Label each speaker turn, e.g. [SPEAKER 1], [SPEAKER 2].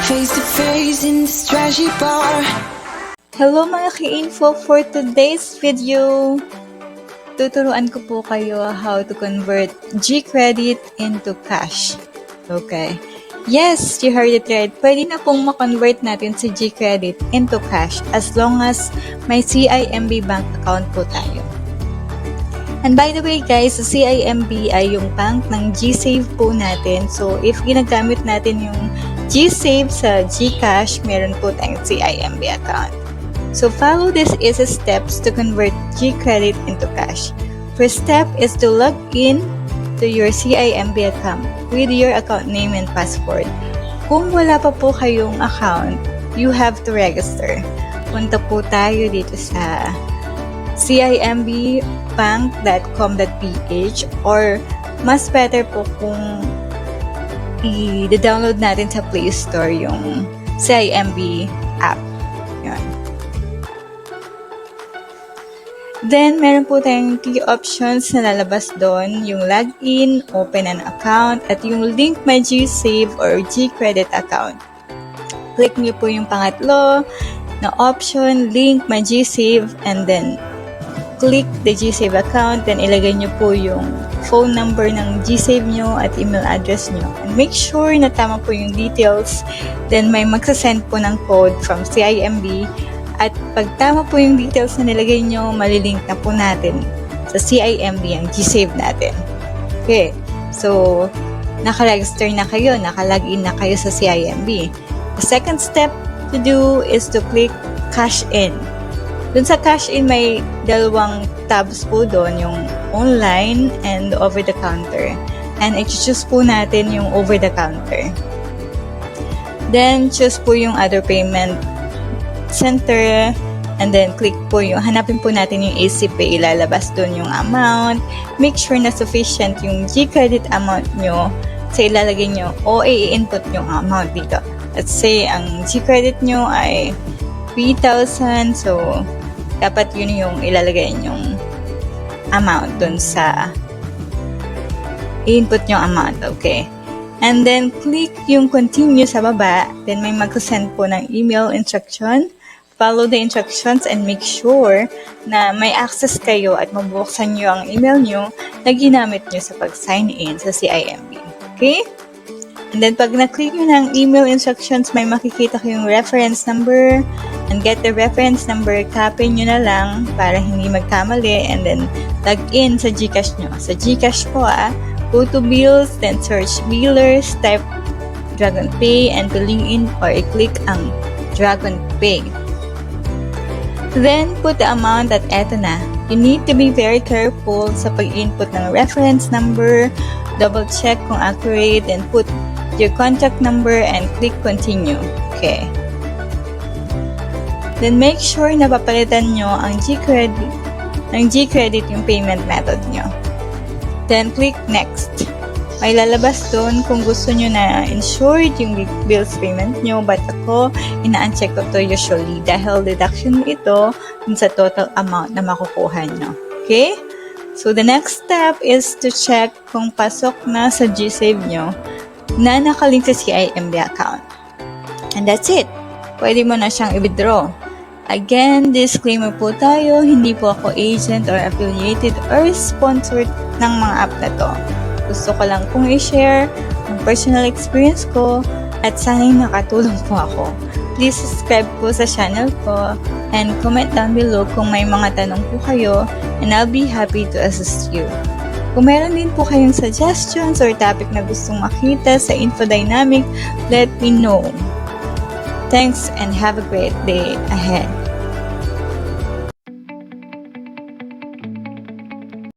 [SPEAKER 1] face to face in the strategy bar.
[SPEAKER 2] Hello mga ka-info, for today's video, tuturuan ko po kayo how to convert GCredit into cash. Okay. Yes, you heard it right. Pwede na pong ma-convert natin si GCredit into cash as long as may CIMB bank account po tayo. And by the way guys, sa CIMB ay yung bank ng GSave po natin. So if ginagamit natin yung GSave sa GCash, meron po tayong CIMB account. So follow these easy steps to convert GCredit into cash. First step is to log in to your CIMB account with your account name and password. Kung wala pa po kayong account, you have to register. Punta po tayo dito sa cimbbank.com.ph or mas better po kung i-download natin sa Play Store yung CIMB app. Yan. Then, meron po tayong 3 options na lalabas doon. Yung login, open an account, at yung link my GSave or GCredit account. Click nyo po yung pangatlo na option, link my GSave, and then click the GSave account, then ilagay nyo po yung phone number ng GSave nyo at email address nyo. And make sure na tama po yung details, then may magsasend po ng code from CIMB. At pag tama po yung details na nilagay nyo, malilink na po natin sa CIMB ang GSave natin. Okay, so naka-register na kayo, naka-login na kayo sa CIMB. The second step to do is to click Cash In. Dun sa Cash In, may dalawang tabs po doon, yung online and over the counter. And i-choose po natin yung over the counter. Then, choose po yung other payment center. And then, click po yung, hanapin po natin yung ECPay. Ilalabas doon yung amount. Make sure na sufficient yung GCredit amount nyo. So, ilalagay nyo o i-input yung amount dito. Let's say, ang GCredit nyo ay 3,000. So, dapat yun yung ilalagay yung amount dun sa i-input yung amount, okay? And then, click yung continue sa baba. Then, may mag-send po ng email instruction. Follow the instructions and make sure na may access kayo at mabuksan nyo ang email nyo na ginamit nyo sa pag-sign in sa CIMB. Okay? And then, pag na-click nyo ng email instructions, may makikita kayong reference number. And get the reference number, copy nyo na lang para hindi magkamali. And then, log in sa GCash nyo. Sa GCash po go to bills, then search billers, type Dragon Pay, and to link in or i-click ang Dragon Pay. Then, put the amount at eto na. You need to be very careful sa pag-input ng reference number. Double check kung accurate and put your contact number and click continue. Okay. Then make sure na papalitan nyo ang GCredit yung payment method nyo. Then click next. May lalabas doon kung gusto nyo na insured yung bills payment nyo, but ako, ina-uncheck ko to usually dahil deduction ito sa total amount na makukuha nyo. Okay? So the next step is to check kung pasok na sa GSave nyo na nakalink sa CIMB account. And that's it. Pwede mo na siyang i-withdraw. Again, disclaimer po tayo, hindi po ako agent or affiliated or sponsored ng mga app na to. Gusto ko lang pong i-share ang personal experience ko at sana'y nakatulong po ako. Please subscribe po sa channel ko and comment down below kung may mga tanong po kayo and I'll be happy to assist you. Kung meron din po kayong suggestions or topic na gustong makita sa infodynamic, let me know. Thanks and have a great day ahead.